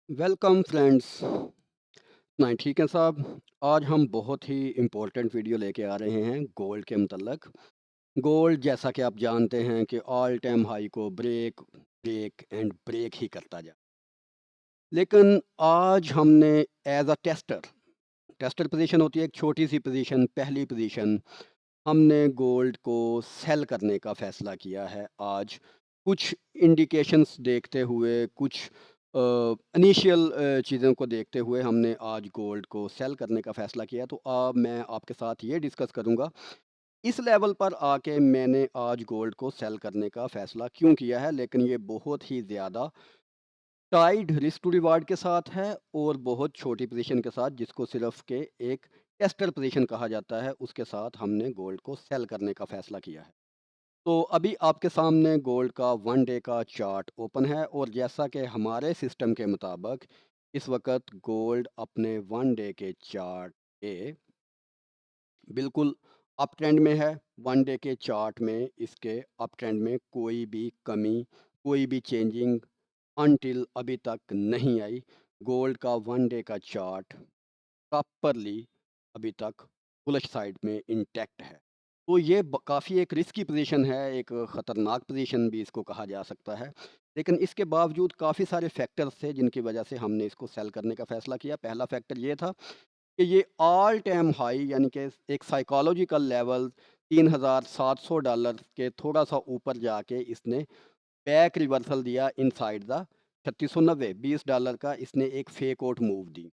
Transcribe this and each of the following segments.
Welcome friends. नहीं ठीक है साहब। आज हम बहुत ही इम्पोर्टेंट वीडियो लेके आ रहे हैं गोल्ड के मतलब। गोल्ड जैसा कि आप जानते हैं कि ऑल टाइम हाई को ब्रेक ब्रेक एंड ब्रेक ही करता जा। लेकिन आज हमने as a tester tester position होती है, एक छोटी सी पोजीशन, पहली पोजीशन। हमने गोल्ड को सेल करने का फैसला किया है आज। कुछ इंडिकेशंस देखते हुए, कुछ इनिशियल चीज़ों को देखते हुए हमने आज गोल्ड को सेल करने का फैसला किया। तो अब मैं आपके साथ ये डिस्कस करूँगा, इस लेवल पर आके मैंने आज गोल्ड को सेल करने का फैसला क्यों किया है। लेकिन ये बहुत ही ज़्यादा टाइड रिस्क टू रिवार्ड के साथ है और बहुत छोटी पोजीशन के साथ, जिसको सिर्फ के एक टेस्टर पोजीशन कहा जाता है, उसके साथ हमने गोल्ड को सेल करने का फैसला किया है। तो अभी आपके सामने गोल्ड का 1 डे का चार्ट ओपन है और जैसा कि हमारे सिस्टम के मुताबिक इस वक्त गोल्ड अपने 1 डे के चार्ट पे बिल्कुल अप ट्रेंड में है। 1 डे के चार्ट में इसके अप ट्रेंड में कोई भी कमी, कोई भी चेंजिंग अनटिल अभी तक नहीं आई। गोल्ड का 1 डे का चार्ट प्रॉपरली अभी तक बुलिश साइड में इंटैक्ट है। तो ये काफ़ी एक रिस्की पोजीशन है, एक ख़तरनाक पोजीशन भी इसको कहा जा सकता है। लेकिन इसके बावजूद काफ़ी सारे फैक्टर्स थे जिनकी वजह से हमने इसको सेल करने का फ़ैसला किया। पहला फैक्टर ये था कि ये ऑल टाइम हाई, यानी कि एक साइकोलॉजिकल लेवल $3,700 के थोड़ा सा ऊपर जाके इसने बैक रिवर्सल दिया इनसाइड द 3690, $20 का इसने एक फेक आउट मूव दी।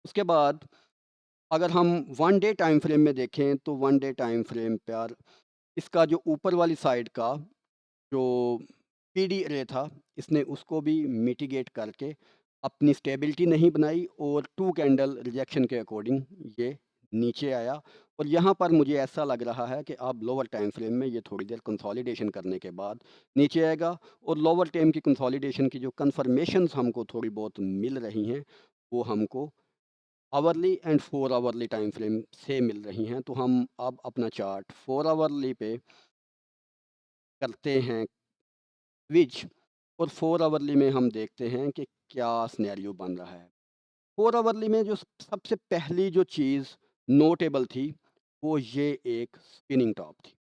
उसके बाद अगर हम 1 डे टाइम फ्रेम में देखें तो 1 डे टाइम फ्रेम पर इसका जो ऊपर वाली साइड का जो पीडी रे था, इसने उसको भी मिटिगेट करके अपनी स्टेबिलिटी नहीं बनाई और 2 कैंडल रिजेक्शन के अकॉर्डिंग ये नीचे आया। और यहाँ पर मुझे ऐसा लग रहा है कि अब लोअर टाइम फ्रेम में ये थोड़ी देर कंसोलिडेशन करने के बाद नीचे आएगा। और लोअर टाइम की कंसोलिडेशन की जो कन्फर्मेशंस हमको थोड़ी बहुत मिल रही हैं, वो हमको hourly and 4 hourly time frame से मिल रही हैं। तो हम अब अपना चार्ट 4 आवरली पे करते हैं स्विच और 4 आवरली में हम देखते हैं कि क्या सिनेरियो बन रहा है। 4 आवरली में जो सबसे पहली जो चीज़ नोटेबल थी, वो ये एक स्पिनिंग टॉप थी।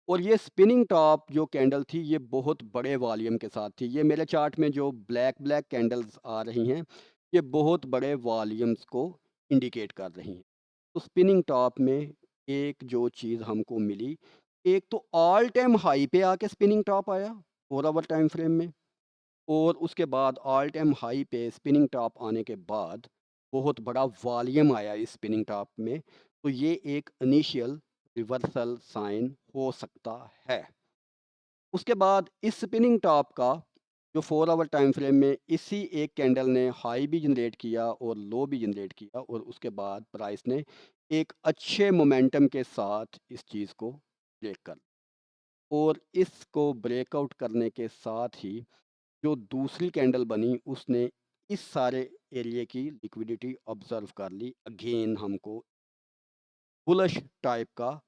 और ये स्पिनिंग टॉप जो कैंडल थी, ये बहुत बड़े वॉल्यूम के साथ थी। ये मेरे चार्ट में जो ब्लैक ब्लैक कैंडल्स आ रही हैं, ये बहुत बड़े वॉल्यूम्स को इंडिकेट कर रही हैं। तो स्पिनिंग टॉप में एक जो चीज़ हमको मिली, एक तो ऑल टाइम हाई पे आके स्पिनिंग टॉप आया 4 आवर टाइम फ्रेम में। और उसके बाद ऑल टाइम हाई पे स्पिनिंग टॉप आने के बाद बहुत बड़ा वॉल्यूम आया इस स्पिनिंग टॉप में। तो ये एक इनिशियल रिवर्सल साइन हो सकता है। उसके बाद इस स्पिनिंग टॉप का जो 4 आवर टाइम फ्रेम में इसी एक कैंडल ने हाई भी जनरेट किया और लो भी जनरेट किया, और उसके बाद प्राइस ने एक अच्छे मोमेंटम के साथ इस चीज़ को ब्रेक कर, और इसको ब्रेकआउट करने के साथ ही जो दूसरी कैंडल बनी, उसने इस सारे एरिया की लिक्विडिटी ऑब्जर्व कर ली। अगेन हमको बुलिश टाइप का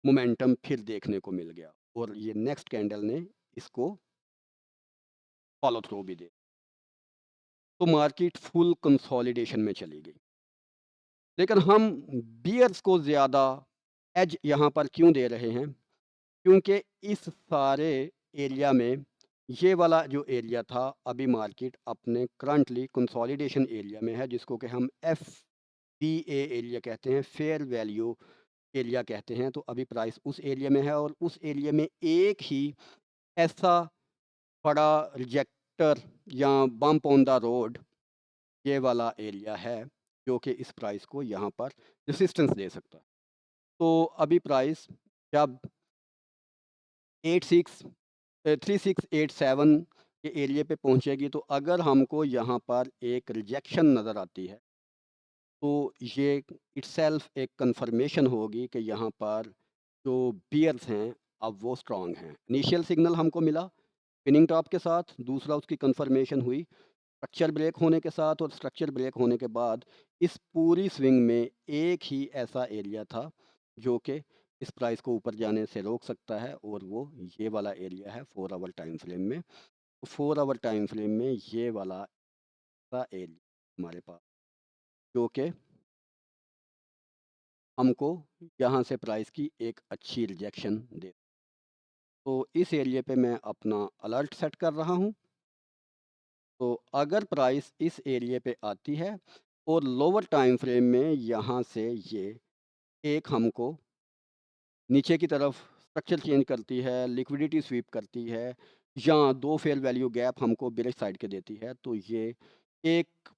मोमेंटम फिर देखने को मिल गया, और ये नेक्स्ट कैंडल ने इसको फॉलो थ्रू भी दे। तो मार्केट फुल कंसोलिडेशन में चली गई। लेकिन हम बियर्स को ज़्यादा एज यहाँ पर क्यों दे रहे हैं? क्योंकि इस सारे एरिया में ये वाला जो एरिया था, अभी मार्केट अपने करंटली कंसोलिडेशन एरिया में है, जिसको कि हम एफ पी ए एरिया कहते हैं, फेयर वैल्यू एरिया कहते हैं। तो अभी प्राइस उस एरिया में है, और उस एरिया में एक ही ऐसा बड़ा रिजेक्टर या बम्प ऑन द रोड, ये वाला एरिया है, जो कि इस प्राइस को यहाँ पर रेसिस्टेंस दे सकता है। तो अभी प्राइस जब 86 3687 के एरिया पे पहुंचेगी, तो अगर हमको यहाँ पर एक रिजेक्शन नज़र आती है, तो ये इटसेल्फ एक कंफर्मेशन होगी कि यहाँ पर जो बियर्स हैं, अब वो स्ट्रांग हैं। इनिशियल सिग्नल हमको मिला पिनिंग टॉप के साथ, दूसरा उसकी कंफर्मेशन हुई स्ट्रक्चर ब्रेक होने के साथ, और स्ट्रक्चर ब्रेक होने के बाद इस पूरी स्विंग में एक ही ऐसा एरिया था जो कि इस प्राइस को ऊपर जाने से रोक सकता है, और वो ये वाला एरिया है 4 आवर टाइम फ्रेम में। 4 आवर टाइम फ्रेम में ये वाला सा एरिया हमारे पास, जो कि हमको यहाँ से प्राइस की एक अच्छी रिजेक्शन दे। तो इस एरिया पे मैं अपना अलर्ट सेट कर रहा हूँ। तो अगर प्राइस इस एरिया पे आती है और लोअर टाइम फ्रेम में यहाँ से ये एक हमको नीचे की तरफ स्ट्रक्चर चेंज करती है, लिक्विडिटी स्वीप करती है, या 2 फेयर वैल्यू गैप हमको बेरिश साइड के देती है, तो ये एक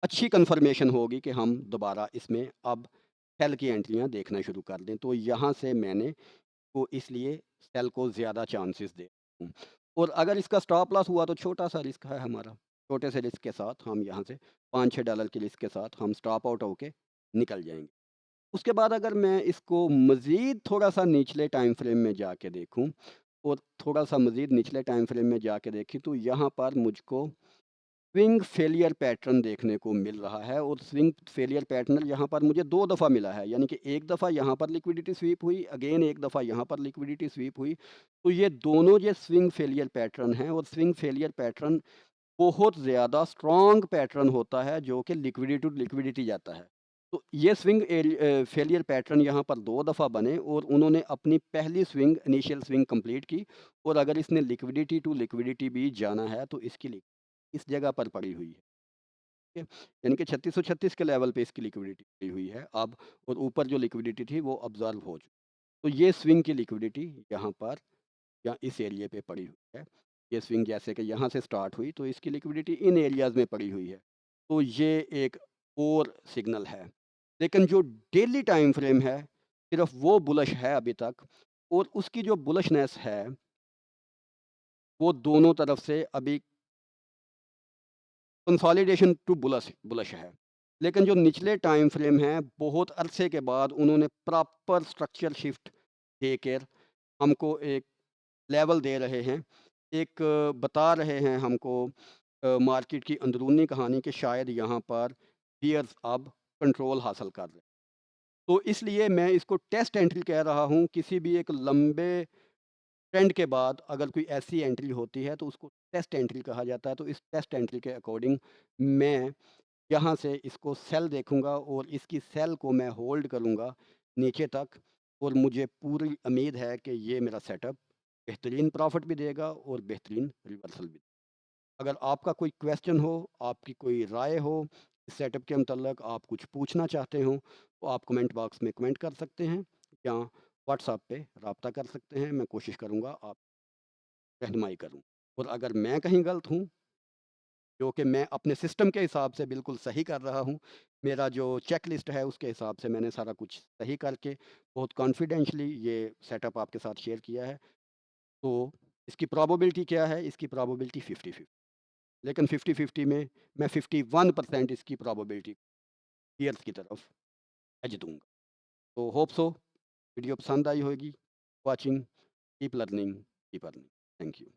अच्छी कन्फर्मेशन होगी कि हम दोबारा इसमें अब सेल की एंट्रियाँ देखना शुरू कर दें। तो यहाँ से मैंने को इसलिए सेल को ज़्यादा चांसेस दे हूँ। और अगर इसका स्टॉप लॉस हुआ तो छोटा-सा रिस्क है हमारा। छोटे से रिस्क के साथ हम यहाँ से $5-6 के रिस्क के साथ हम स्टॉप आउट होके निकल जाएँगे। उसके बाद अगर मैं इसको मज़ीद थोड़ा-सा निचले टाइम फ्रेम में जाके देखूँ और थोड़ा-सा मज़ीद निचले टाइम फ्रेम में जाके देखें, तो यहाँ पर मुझको स्विंग फेलियर पैटर्न देखने को मिल रहा है। और स्विंग फेलियर पैटर्न यहाँ पर मुझे 2 दफ़ा मिला है, यानी कि एक दफ़ा यहाँ पर लिक्विडिटी स्वीप हुई, अगेन एक दफ़ा यहाँ पर लिक्विडिटी स्वीप हुई। तो ये दोनों जो स्विंग फेलियर पैटर्न हैं, और स्विंग फेलियर पैटर्न बहुत ज़्यादा स्ट्रॉन्ग पैटर्न होता है जो कि लिक्विडिटी टू लिक्विडिटी जाता है। तो ये स्विंग फेलियर पैटर्न यहाँ पर 2 दफ़ा बने और उन्होंने अपनी पहली स्विंग इनिशियल स्विंग कंप्लीट की। और अगर इसने लिक्विडिटी टू लिक्विडिटी भी जाना है तो इसकी इस जगह पर पड़ी हुई है। ठीक है? यानी कि 3636 के लेवल पे इसकी लिक्विडिटी पड़ी हुई है अब, और ऊपर जो लिक्विडिटी थी वो ऑब्ज़र्व हो चुकी। तो ये स्विंग की लिक्विडिटी यहाँ पर या इस एरिया पे पड़ी हुई है। ये स्विंग जैसे कि यहाँ से स्टार्ट हुई तो इसकी लिक्विडिटी इन एरियाज़ में पड़ी हुई है। तो ये एक और सिग्नल है। लेकिन जो डेली टाइम फ्रेम है, सिर्फ़ वो बुलिश है अभी तक, और उसकी जो बुलिशनेस है, वो दोनों तरफ से अभी कंसोलिडेशन टू बुलिश बुलिश है। लेकिन जो निचले टाइम फ्रेम हैं, बहुत अरसे के बाद उन्होंने प्रॉपर स्ट्रक्चर शिफ्ट देकर हमको एक लेवल दे रहे हैं। एक बता रहे हैं हमको मार्केट की अंदरूनी कहानी कि शायद यहाँ पर बियर्स अब कंट्रोल हासिल कर रहे हैं। तो इसलिए मैं इसको टेस्ट एंट्री कह रहा हूँ। किसी भी एक लंबे ट्रेंड के बाद अगर कोई ऐसी एंट्री होती है तो उसको टेस्ट एंट्री कहा जाता है। तो इस टेस्ट एंट्री के अकॉर्डिंग मैं यहाँ से इसको सेल देखूँगा और इसकी सेल को मैं होल्ड करूँगा नीचे तक। और मुझे पूरी उम्मीद है कि ये मेरा सेटअप बेहतरीन प्रॉफ़िट भी देगा और बेहतरीन रिवर्सल भी। अगर आपका कोई क्वेश्चन हो, आपकी कोई राय हो, इस सेटअप के मतलब आप कुछ पूछना चाहते हो, तो आप कमेंट बॉक्स में कमेंट कर सकते हैं या व्हाट्सएप पे राब्ता कर सकते हैं। मैं कोशिश करूँगा आप रहनुमाई करूँ। और अगर मैं कहीं गलत हूँ, जो कि मैं अपने सिस्टम के हिसाब से बिल्कुल सही कर रहा हूँ, मेरा जो चेक लिस्ट है उसके हिसाब से मैंने सारा कुछ सही करके बहुत कॉन्फिडेंशली ये सेटअप आपके साथ शेयर किया है। तो इसकी प्रोबेबिलिटी क्या है? इसकी प्रोबेबिलिटी 50-50, लेकिन 50-50 में मैं 51% इसकी प्रोबेबिलिटी ईयर्स की तरफ एज दूँगा। तो होप सो वीडियो पसंद आई होगी। Watching, keep learning, keep earning. Thank you.